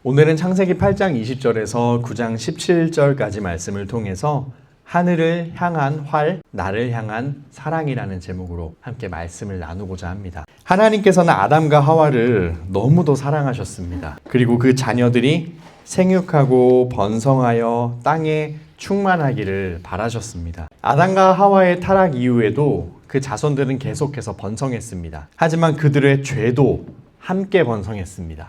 오늘은 창세기 8장 20절에서 9장 17절까지 말씀을 통해서 하늘을 향한 활, 나를 향한 사랑이라는 제목으로 함께 말씀을 나누고자 합니다. 하나님께서는 아담과 하와를 너무도 사랑하셨습니다. 그리고 그 자녀들이 생육하고 번성하여 땅에 충만하기를 바라셨습니다. 아담과 하와의 타락 이후에도 그 자손들은 계속해서 번성했습니다. 하지만 그들의 죄도 함께 번성했습니다.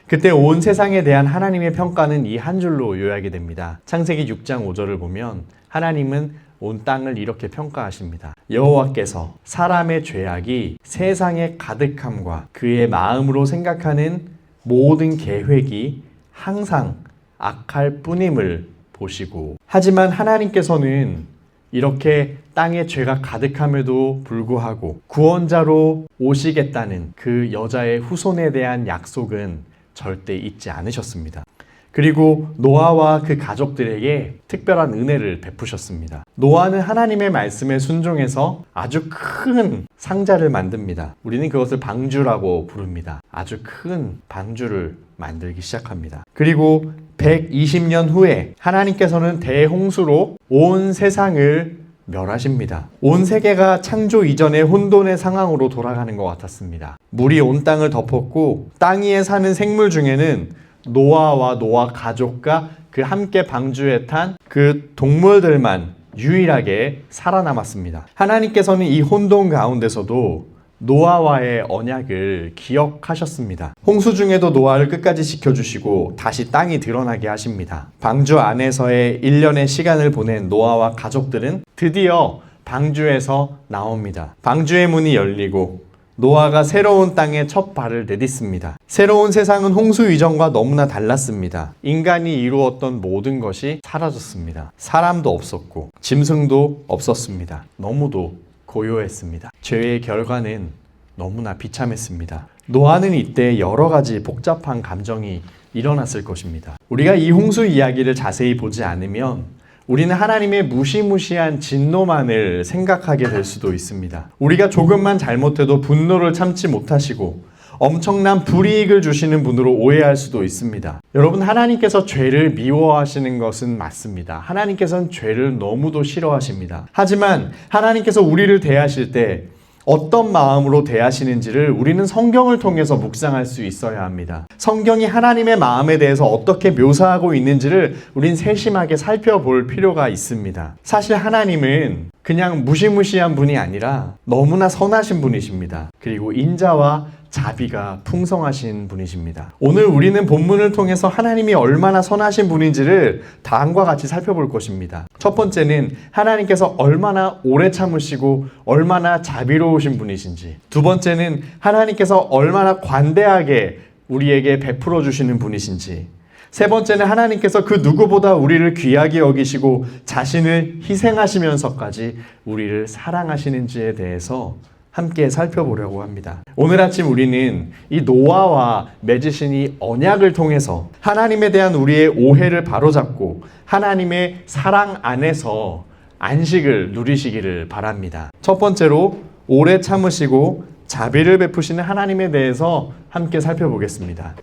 그때 온 세상에 대한 하나님의 평가는 이 한 줄로 요약이 됩니다. 창세기 6장 5절을 보면 하나님은 온 땅을 이렇게 평가하십니다. 여호와께서 사람의 죄악이 세상에 가득함과 그의 마음으로 생각하는 모든 계획이 항상 악할 뿐임을 보시고, 하지만 하나님께서는 이렇게 땅에 죄가 가득함에도 불구하고 구원자로 오시겠다는 그 여자의 후손에 대한 약속은 절대 잊지 않으셨습니다. 그리고 노아와 그 가족들에게 특별한 은혜를 베푸셨습니다. 노아는 하나님의 말씀에 순종해서 아주 큰 상자를 만듭니다. 우리는 그것을 방주라고 부릅니다. 아주 큰 방주를 만들기 시작합니다. 그리고 120년 후에 하나님께서는 대홍수로 온 세상을 멸하십니다. 온 세계가 창조 이전의 혼돈의 상황으로 돌아가는 것 같았습니다. 물이 온 땅을 덮었고 땅 위에 사는 생물 중에는 노아와 노아 가족과 그 함께 방주에 탄 그 동물들만 유일하게 살아남았습니다. 하나님께서는 이 혼돈 가운데서도 노아와의 언약을 기억하셨습니다. 홍수 중에도 노아를 끝까지 지켜주시고 다시 땅이 드러나게 하십니다. 방주 안에서의 1년의 시간을 보낸 노아와 가족들은 드디어 방주에서 나옵니다. 방주의 문이 열리고 노아가 새로운 땅에 첫 발을 내딛습니다. 새로운 세상은 홍수 이전과 너무나 달랐습니다. 인간이 이루었던 모든 것이 사라졌습니다. 사람도 없었고 짐승도 없었습니다. 너무도 고요했습니다. 죄의 결과는 너무나 비참했습니다. 노아는 이때 여러 가지 복잡한 감정이 일어났을 것입니다. 우리가 이 홍수 이야기를 자세히 보지 않으면 우리는 하나님의 무시무시한 진노만을 생각하게 될 수도 있습니다. 우리가 조금만 잘못해도 분노를 참지 못하시고 엄청난 불이익을 주시는 분으로 오해할 수도 있습니다. 여러분, 하나님께서 죄를 미워하시는 것은 맞습니다. 하나님께서는 죄를 너무도 싫어하십니다. 하지만 하나님께서 우리를 대하실 때 어떤 마음으로 대하시는지를 우리는 성경을 통해서 묵상할 수 있어야 합니다. 성경이 하나님의 마음에 대해서 어떻게 묘사하고 있는지를 우린 세심하게 살펴볼 필요가 있습니다. 사실 하나님은 그냥 무시무시한 분이 아니라 너무나 선하신 분이십니다. 그리고 인자와 자비가 풍성하신 분이십니다. 오늘 우리는 본문을 통해서 하나님이 얼마나 선하신 분인지를 다음과 같이 살펴볼 것입니다. 첫 번째는 하나님께서 얼마나 오래 참으시고 얼마나 자비로우신 분이신지, 두 번째는 하나님께서 얼마나 관대하게 우리에게 베풀어 주시는 분이신지, 세 번째는 하나님께서 그 누구보다 우리를 귀하게 여기시고 자신을 희생하시면서까지 우리를 사랑하시는지에 대해서 함께 살펴보려고 합니다. 오늘 아침 우리는 이 노아와 맺으신 이 언약을 통해서 하나님에 대한 우리의 오해를 바로잡고 하나님의 사랑 안에서 안식을 누리시기를 바랍니다. 첫 번째로 오래 참으시고 자비를 베푸시는 하나님에 대해서 함께 살펴보겠습니다.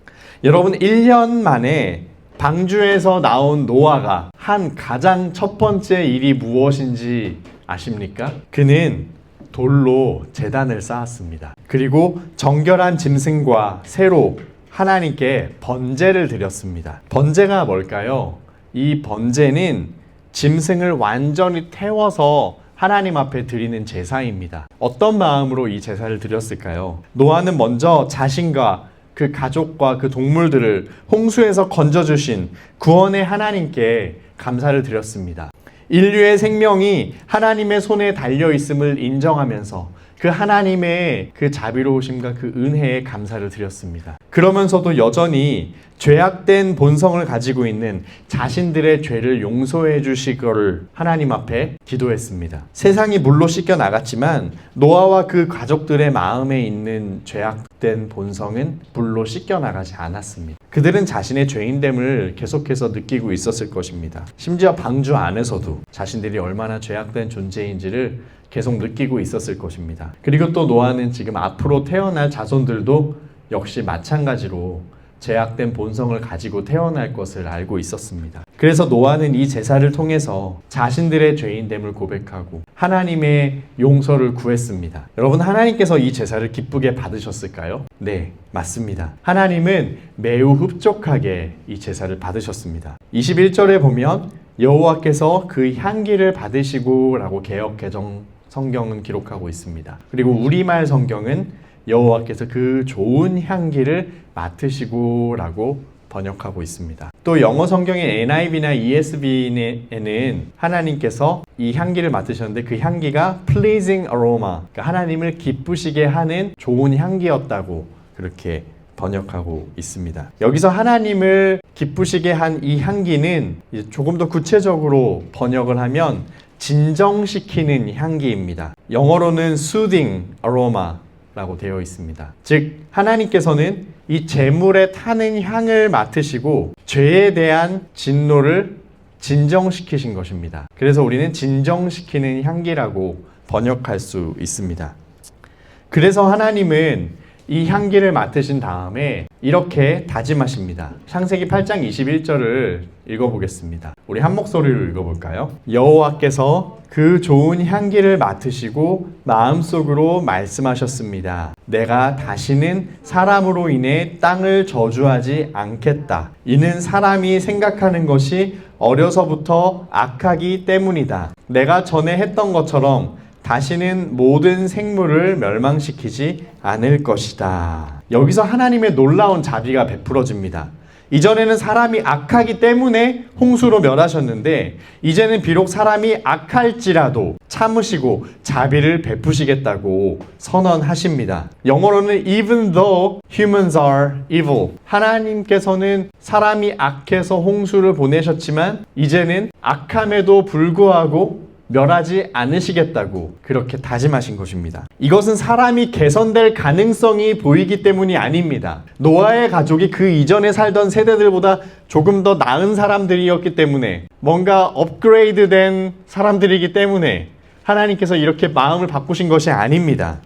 여러분, 1년 만에 방주에서 나온 노아가 한 가장 첫 번째 일이 무엇인지 아십니까? 그는 돌로 제단을 쌓았습니다. 그리고 정결한 짐승과 새로 하나님께 번제를 드렸습니다. 번제가 뭘까요? 이 번제는 짐승을 완전히 태워서 하나님 앞에 드리는 제사입니다. 어떤 마음으로 이 제사를 드렸을까요? 노아는 먼저 자신과 그 가족과 그 동물들을 홍수에서 건져주신 구원의 하나님께 감사를 드렸습니다. 인류의 생명이 하나님의 손에 달려있음을 인정하면서 그 하나님의 그 자비로우심과 그 은혜에 감사를 드렸습니다. 그러면서도 여전히 죄악된 본성을 가지고 있는 자신들의 죄를 용서해 주시기를 하나님 앞에 기도했습니다. 세상이 물로 씻겨 나갔지만 노아와 그 가족들의 마음에 있는 죄악된 본성은 물로 씻겨 나가지 않았습니다. 그들은 자신의 죄인됨을 계속해서 느끼고 있었을 것입니다. 심지어 방주 안에서도 자신들이 얼마나 죄악된 존재인지를 계속 느끼고 있었을 것입니다. 그리고 또 노아는 지금 앞으로 태어날 자손들도 역시 마찬가지로 죄악된 본성을 가지고 태어날 것을 알고 있었습니다. 그래서 노아는 이 제사를 통해서 자신들의 죄인됨을 고백하고 하나님의 용서를 구했습니다. 여러분, 하나님께서 이 제사를 기쁘게 받으셨을까요? 네, 맞습니다. 하나님은 매우 흡족하게 이 제사를 받으셨습니다. 21절에 보면 여호와께서 그 향기를 받으시고 라고 개역 개정 성경은 기록하고 있습니다. 그리고 우리말 성경은 여호와께서 그 좋은 향기를 맡으시고 라고 번역하고 있습니다. 또 영어 성경의 NIV나 ESV에는 하나님께서 이 향기를 맡으셨는데 그 향기가 pleasing aroma, 그러니까 하나님을 기쁘시게 하는 좋은 향기였다고 그렇게 번역하고 있습니다. 여기서 하나님을 기쁘시게 한 이 향기는 조금 더 구체적으로 번역을 하면 진정시키는 향기입니다. 영어로는 soothing aroma라고 되어 있습니다. 즉 하나님께서는 이 제물에 타는 향을 맡으시고 죄에 대한 진노를 진정시키신 것입니다. 그래서 우리는 진정시키는 향기라고 번역할 수 있습니다. 그래서 하나님은 이 향기를 맡으신 다음에 이렇게 다짐하십니다. 창세기 8장 21절을 읽어보겠습니다. 우리 한 목소리로 읽어볼까요? 여호와께서 그 좋은 향기를 맡으시고 마음속으로 말씀하셨습니다. 내가 다시는 사람으로 인해 땅을 저주하지 않겠다. 이는 사람이 생각하는 것이 어려서부터 악하기 때문이다. 내가 전에 했던 것처럼 다시는 모든 생물을 멸망시키지 않을 것이다. 여기서 하나님의 놀라운 자비가 베풀어집니다. 이전에는 사람이 악하기 때문에 홍수로 멸하셨는데 이제는 비록 사람이 악할지라도 참으시고 자비를 베푸시겠다고 선언하십니다. 영어로는 even though humans are evil. 하나님께서는 사람이 악해서 홍수를 보내셨지만 이제는 악함에도 불구하고 멸하지 않으시겠다고 그렇게 다짐하신 것입니다. 이것은 사람이 개선될 가능성이 보이기 때문이 아닙니다. 노아의 가족이 그 이전에 살던 세대들보다 조금 더 나은 사람들이었기 때문에, 뭔가 업그레이드된 사람들이기 때문에 하나님께서 이렇게 마음을 바꾸신 것이 아닙니다.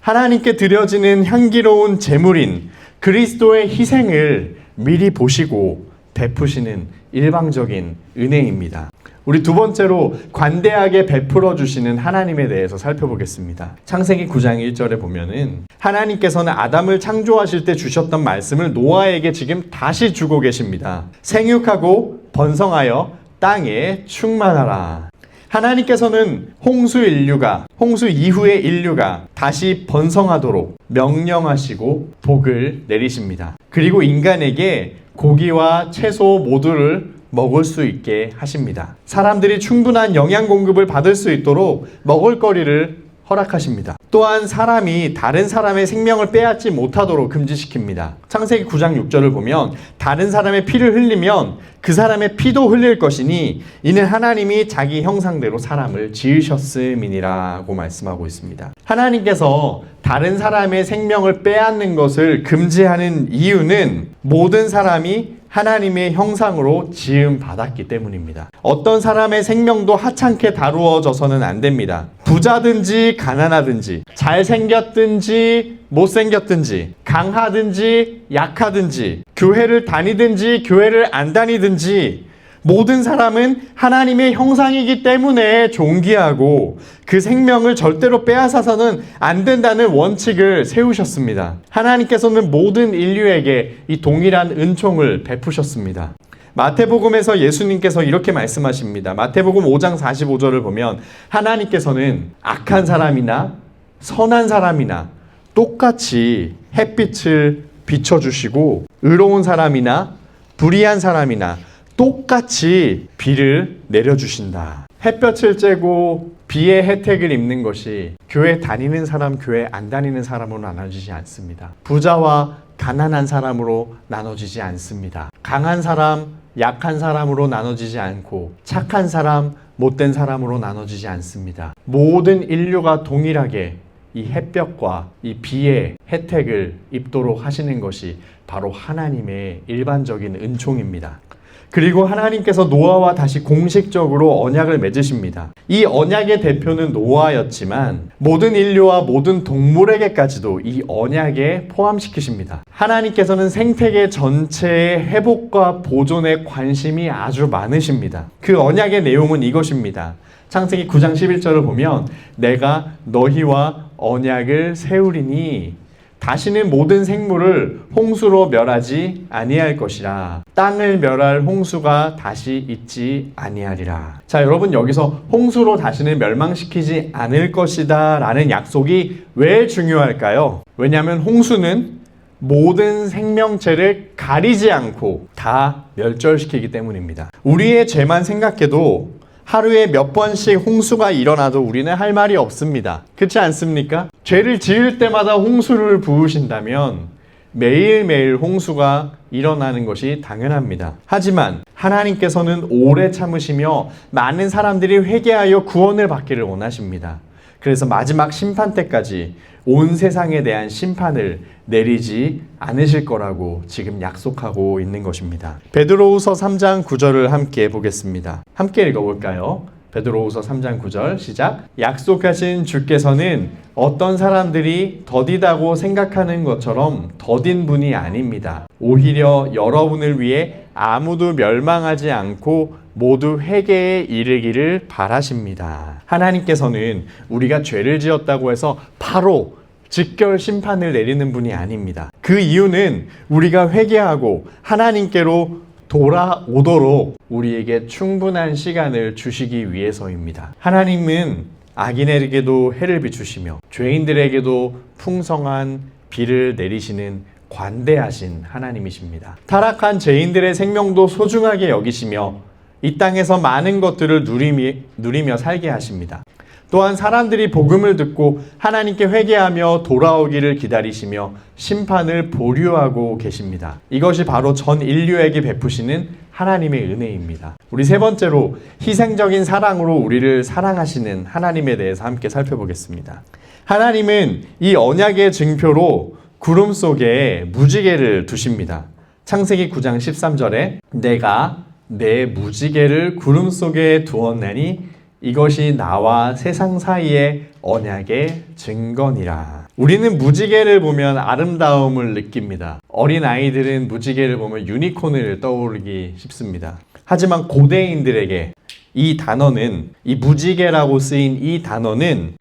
하나님께 드려지는 향기로운 제물인 그리스도의 희생을 미리 보시고 베푸시는 일방적인 은혜입니다. 우리 두 번째로 관대하게 베풀어 주시는 하나님에 대해서 살펴보겠습니다. 창세기 9장 1절에 보면은 하나님께서는 아담을 창조하실 때 주셨던 말씀을 노아에게 지금 다시 주고 계십니다. 생육하고 번성하여 땅에 충만하라. 하나님께서는 홍수 이후의 인류가 다시 번성하도록 명령하시고 복을 내리십니다. 그리고 인간에게 고기와 채소 모두를 먹을 수 있게 하십니다. 사람들이 충분한 영양 공급을 받을 수 있도록 먹을거리를 허락하십니다. 또한 사람이 다른 사람의 생명을 빼앗지 못하도록 금지시킵니다. 창세기 9장 6절을 보면 다른 사람의 피를 흘리면 그 사람의 피도 흘릴 것이니 이는 하나님이 자기 형상대로 사람을 지으셨음이니라고 말씀하고 있습니다. 하나님께서 다른 사람의 생명을 빼앗는 것을 금지하는 이유는 모든 사람이 하나님의 형상으로 지음 받았기 때문입니다. 어떤 사람의 생명도 하찮게 다루어져서는 안 됩니다. 부자든지 가난하든지 잘생겼든지 못생겼든지 강하든지 약하든지 교회를 다니든지 교회를 안 다니든지 모든 사람은 하나님의 형상이기 때문에 존귀하고 그 생명을 절대로 빼앗아서는 안 된다는 원칙을 세우셨습니다. 하나님께서는 모든 인류에게 이 동일한 은총을 베푸셨습니다. 마태복음에서 예수님께서 이렇게 말씀하십니다. 마태복음 5장 45절을 보면 하나님께서는 악한 사람이나 선한 사람이나 똑같이 햇빛을 비춰주시고 의로운 사람이나 불의한 사람이나 똑같이 비를 내려주신다. 햇볕을 쬐고 비의 혜택을 입는 것이 교회 다니는 사람, 교회 안 다니는 사람으로 나눠지지 않습니다. 부자와 가난한 사람으로 나눠지지 않습니다. 강한 사람, 약한 사람으로 나눠지지 않고 착한 사람, 못된 사람으로 나눠지지 않습니다. 모든 인류가 동일하게 이 햇볕과 이 비의 혜택을 입도록 하시는 것이 바로 하나님의 일반적인 은총입니다. 그리고 하나님께서 노아와 다시 공식적으로 언약을 맺으십니다. 이 언약의 대표는 노아였지만 모든 인류와 모든 동물에게까지도 이 언약에 포함시키십니다. 하나님께서는 생태계 전체의 회복과 보존에 관심이 아주 많으십니다. 그 언약의 내용은 이것입니다. 창세기 9장 11절을 보면 내가 너희와 언약을 세우리니 다시는 모든 생물을 홍수로 멸하지 아니할 것이라. 땅을 멸할 홍수가 다시 있지 아니하리라. 자, 여러분, 여기서 홍수로 다시는 멸망시키지 않을 것이다 라는 약속이 왜 중요할까요? 왜냐하면 홍수는 모든 생명체를 가리지 않고 다 멸절시키기 때문입니다. 우리의 죄만 생각해도 하루에 몇 번씩 홍수가 일어나도 우리는 할 말이 없습니다. 그렇지 않습니까? 죄를 지을 때마다 홍수를 부으신다면 매일매일 홍수가 일어나는 것이 당연합니다. 하지만 하나님께서는 오래 참으시며 많은 사람들이 회개하여 구원을 받기를 원하십니다. 그래서 마지막 심판 때까지 온 세상에 대한 심판을 내리지 않으실 거라고 지금 약속하고 있는 것입니다. 베드로후서 3장 9절을 함께 보겠습니다. 함께 읽어볼까요? 베드로후서 3장 9절 시작. 약속하신 주께서는 어떤 사람들이 더디다고 생각하는 것처럼 더딘 분이 아닙니다. 오히려 여러분을 위해 아무도 멸망하지 않고 모두 회개에 이르기를 바라십니다. 하나님께서는 우리가 죄를 지었다고 해서 바로 직결 심판을 내리는 분이 아닙니다. 그 이유는 우리가 회개하고 하나님께로 돌아오도록 우리에게 충분한 시간을 주시기 위해서입니다. 하나님은 악인에게도 해를 비추시며 죄인들에게도 풍성한 비를 내리시는 관대하신 하나님이십니다. 타락한 죄인들의 생명도 소중하게 여기시며 이 땅에서 많은 것들을 누리며 살게 하십니다. 또한 사람들이 복음을 듣고 하나님께 회개하며 돌아오기를 기다리시며 심판을 보류하고 계십니다. 이것이 바로 전 인류에게 베푸시는 하나님의 은혜입니다. 우리 세 번째로 희생적인 사랑으로 우리를 사랑하시는 하나님에 대해서 함께 살펴보겠습니다. 하나님은 이 언약의 증표로 구름 속에 무지개를 두십니다. 창세기 9장 13절에 내가 내 무지개를 구름 속에 두었나니 이것이 나와 세상 사이의 언약의 증거니라. 우리는 무지개를 보면 아름다움을 느낍니다. 어린 아이들은 무지개를 보면 유니콘을 떠오르기 쉽습니다. 하지만 고대인들에게 이 단어는, 이 무지개라고 쓰인 이 단어는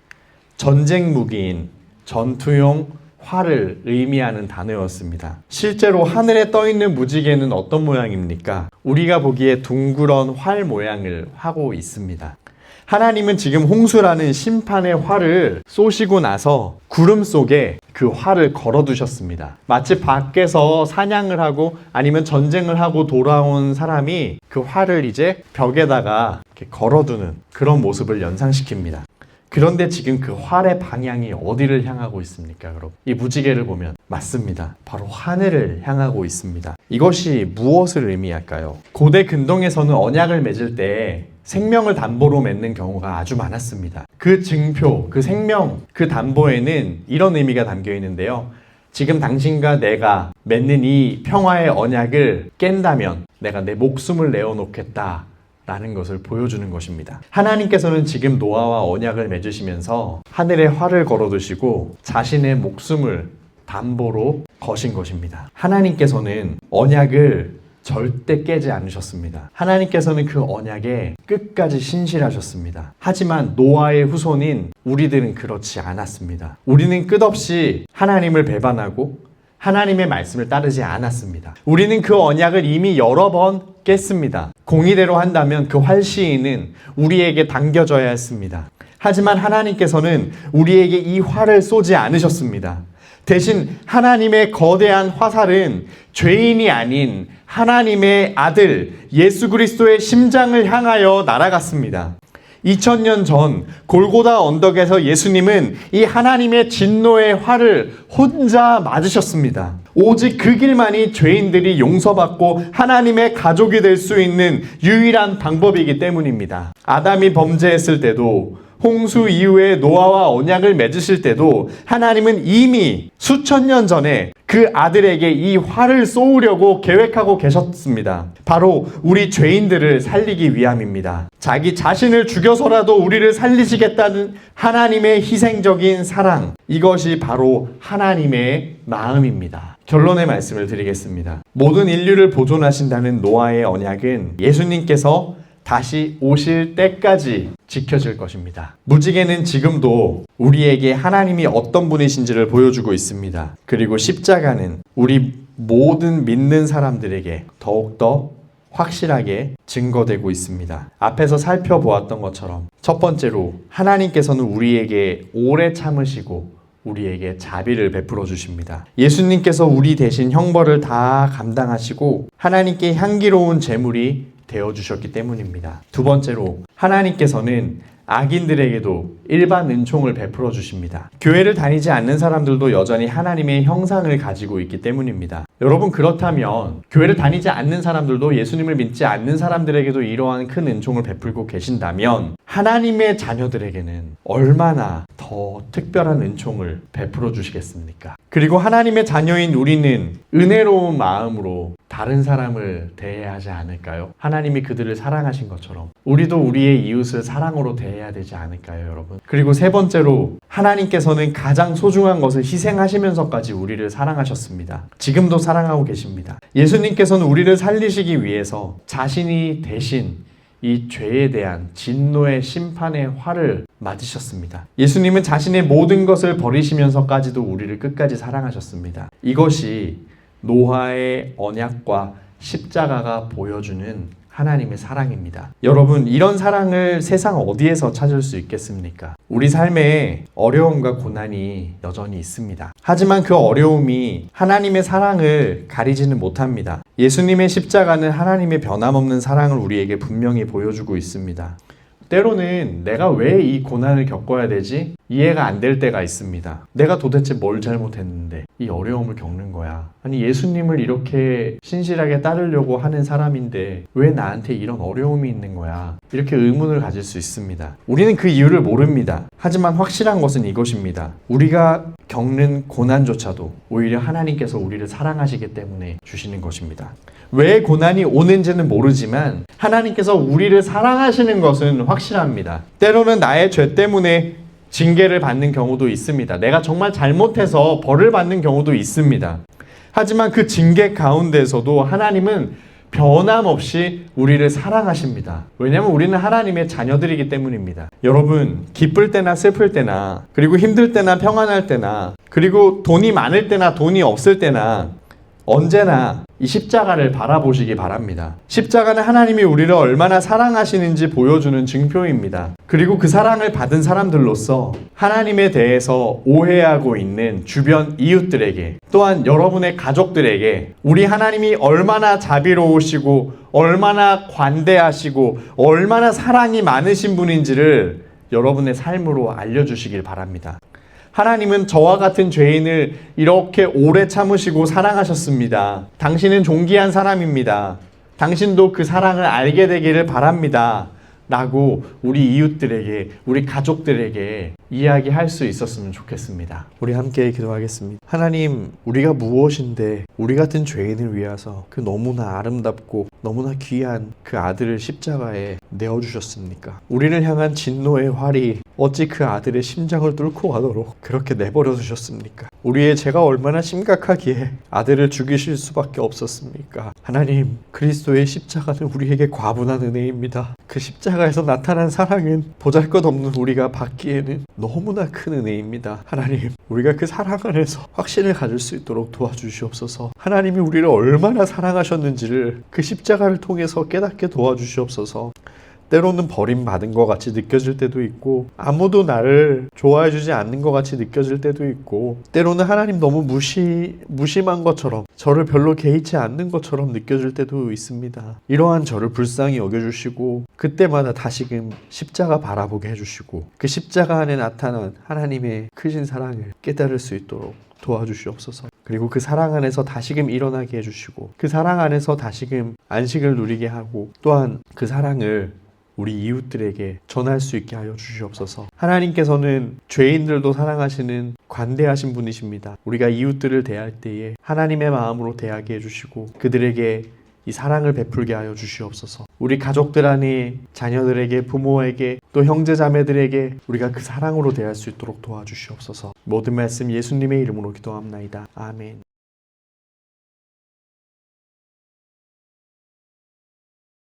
전쟁 무기인 전투용 활을 의미하는 단어였습니다. 실제로 하늘에 떠 있는 무지개는 어떤 모양입니까? 우리가 보기에 둥그런 활 모양을 하고 있습니다. 하나님은 지금 홍수라는 심판의 활을 쏘시고 나서 구름 속에 그 활을 걸어두셨습니다. 마치 밖에서 사냥을 하고 아니면 전쟁을 하고 돌아온 사람이 그 활을 이제 벽에다가 이렇게 걸어두는 그런 모습을 연상시킵니다. 그런데 지금 그 활의 방향이 어디를 향하고 있습니까, 여러분? 이 무지개를 보면 맞습니다. 바로 하늘을 향하고 있습니다. 이것이 무엇을 의미할까요? 고대 근동에서는 언약을 맺을 때 생명을 담보로 맺는 경우가 아주 많았습니다. 그 증표, 그 생명, 그 담보에는 이런 의미가 담겨 있는데요. 지금 당신과 내가 맺는 이 평화의 언약을 깬다면 내가 내 목숨을 내어놓겠다 라는 것을 보여주는 것입니다. 하나님께서는 지금 노아와 언약을 맺으시면서 하늘에 활을 걸어두시고 자신의 목숨을 담보로 거신 것입니다. 하나님께서는 언약을 절대 깨지 않으셨습니다. 하나님께서는 그 언약에 끝까지 신실하셨습니다. 하지만 노아의 후손인 우리들은 그렇지 않았습니다. 우리는 끝없이 하나님을 배반하고 하나님의 말씀을 따르지 않았습니다. 우리는 그 언약을 이미 여러 번 깼습니다. 공의대로 한다면 그 활시인은 우리에게 당겨져야 했습니다. 하지만 하나님께서는 우리에게 이 활을 쏘지 않으셨습니다. 대신 하나님의 거대한 화살은 죄인이 아닌 하나님의 아들 예수 그리스도의 심장을 향하여 날아갔습니다. 2000년 전 골고다 언덕에서 예수님은 이 하나님의 진노의 활을 혼자 맞으셨습니다. 오직 그 길만이 죄인들이 용서받고 하나님의 가족이 될 수 있는 유일한 방법이기 때문입니다. 아담이 범죄했을 때도 홍수 이후에 노아와 언약을 맺으실 때도 하나님은 이미 수천 년 전에 그 아들에게 이 화를 쏘으려고 계획하고 계셨습니다. 바로 우리 죄인들을 살리기 위함입니다. 자기 자신을 죽여서라도 우리를 살리시겠다는 하나님의 희생적인 사랑, 이것이 바로 하나님의 마음입니다. 결론의 말씀을 드리겠습니다. 모든 인류를 보존하신다는 노아의 언약은 예수님께서 다시 오실 때까지 지켜질 것입니다. 무지개는 지금도 우리에게 하나님이 어떤 분이신지를 보여주고 있습니다. 그리고 십자가는 우리 모든 믿는 사람들에게 더욱더 확실하게 증거되고 있습니다. 앞에서 살펴보았던 것처럼 첫 번째로 하나님께서는 우리에게 오래 참으시고 우리에게 자비를 베풀어 주십니다. 예수님께서 우리 대신 형벌을 다 감당하시고 하나님께 향기로운 제물이 되어주셨기 때문입니다. 두 번째로 하나님께서는 악인들에게도 일반 은총을 베풀어 주십니다. 교회를 다니지 않는 사람들도 여전히 하나님의 형상을 가지고 있기 때문입니다. 여러분, 그렇다면 교회를 다니지 않는 사람들도 예수님을 믿지 않는 사람들에게도 이러한 큰 은총을 베풀고 계신다면 하나님의 자녀들에게는 얼마나 더 특별한 은총을 베풀어 주시겠습니까? 그리고 하나님의 자녀인 우리는 은혜로운 마음으로 다른 사람을 대해야 하지 않을까요? 하나님이 그들을 사랑하신 것처럼 우리도 우리의 이웃을 사랑으로 대해야 되지 않을까요, 여러분? 그리고 세 번째로 하나님께서는 가장 소중한 것을 희생하시면서까지 우리를 사랑하셨습니다. 지금도 사랑하고 계십니다. 예수님께서는 우리를 살리시기 위해서 자신이 대신 이 죄에 대한 진노의 심판의 화를 맞으셨습니다. 예수님은 자신의 모든 것을 버리시면서까지도 우리를 끝까지 사랑하셨습니다. 이것이 노아의 언약과 십자가가 보여주는 하나님의 사랑입니다. 여러분, 이런 사랑을 세상 어디에서 찾을 수 있겠습니까? 우리 삶에 어려움과 고난이 여전히 있습니다. 하지만 그 어려움이 하나님의 사랑을 가리지는 못합니다. 예수님의 십자가는 하나님의 변함없는 사랑을 우리에게 분명히 보여주고 있습니다. 때로는 내가 왜 이 고난을 겪어야 되지? 이해가 안 될 때가 있습니다. 내가 도대체 뭘 잘못했는데 이 어려움을 겪는 거야. 아니, 예수님을 이렇게 신실하게 따르려고 하는 사람인데 왜 나한테 이런 어려움이 있는 거야? 이렇게 의문을 가질 수 있습니다. 우리는 그 이유를 모릅니다. 하지만 확실한 것은 이것입니다. 우리가 겪는 고난조차도 오히려 하나님께서 우리를 사랑하시기 때문에 주시는 것입니다. 왜 고난이 오는지는 모르지만 하나님께서 우리를 사랑하시는 것은 확실합니다. 때로는 나의 죄 때문에 징계를 받는 경우도 있습니다. 내가 정말 잘못해서 벌을 받는 경우도 있습니다. 하지만 그 징계 가운데서도 하나님은 변함없이 우리를 사랑하십니다. 왜냐하면 우리는 하나님의 자녀들이기 때문입니다. 여러분, 기쁠 때나 슬플 때나, 그리고 힘들 때나 평안할 때나, 그리고 돈이 많을 때나 돈이 없을 때나 언제나 이 십자가를 바라보시기 바랍니다. 십자가는 하나님이 우리를 얼마나 사랑하시는지 보여주는 증표입니다. 그리고 그 사랑을 받은 사람들로서 하나님에 대해서 오해하고 있는 주변 이웃들에게, 또한 여러분의 가족들에게 우리 하나님이 얼마나 자비로우시고 얼마나 관대하시고 얼마나 사랑이 많으신 분인지를 여러분의 삶으로 알려주시길 바랍니다. 하나님은 저와 같은 죄인을 이렇게 오래 참으시고 사랑하셨습니다. 당신은 존귀한 사람입니다. 당신도 그 사랑을 알게 되기를 바랍니다. 라고 우리 이웃들에게, 우리 가족들에게 이야기할 수 있었으면 좋겠습니다. 우리 함께 기도하겠습니다. 하나님, 우리가 무엇인데 우리 같은 죄인을 위해서 그 너무나 아름답고 너무나 귀한 그 아들을 십자가에 내어주셨습니까? 우리를 향한 진노의 활이 어찌 그 아들의 심장을 뚫고 가도록 그렇게 내버려 두셨습니까? 우리의 죄가 얼마나 심각하기에 아들을 죽이실 수밖에 없었습니까? 하나님, 그리스도의 십자가는 우리에게 과분한 은혜입니다. 그 십자가에서 나타난 사랑은 보잘것없는 우리가 받기에는 너무나 큰 은혜입니다. 하나님, 우리가 그 사랑 안에서 확신을 가질 수 있도록 도와주시옵소서. 하나님이 우리를 얼마나 사랑하셨는지를 그 십자가를 통해서 깨닫게 도와주시옵소서. 때로는 버림받은 것 같이 느껴질 때도 있고, 아무도 나를 좋아해주지 않는 것 같이 느껴질 때도 있고, 때로는 하나님 너무 무심한 것처럼, 저를 별로 개의치 않는 것처럼 느껴질 때도 있습니다. 이러한 저를 불쌍히 여겨주시고, 그때마다 다시금 십자가 바라보게 해주시고, 그 십자가 안에 나타난 하나님의 크신 사랑을 깨달을 수 있도록 도와주시옵소서. 그리고 그 사랑 안에서 다시금 일어나게 해주시고, 그 사랑 안에서 다시금 안식을 누리게 하고, 또한 그 사랑을 우리 이웃들에게 전할 수 있게 하여 주시옵소서. 하나님께서는 죄인들도 사랑하시는 관대하신 분이십니다. 우리가 이웃들을 대할 때에 하나님의 마음으로 대하게 해주시고 그들에게 이 사랑을 베풀게 하여 주시옵소서. 우리 가족들 안에 자녀들에게, 부모에게, 또 형제 자매들에게 우리가 그 사랑으로 대할 수 있도록 도와주시옵소서. 모든 말씀 예수님의 이름으로 기도합나이다. 아멘.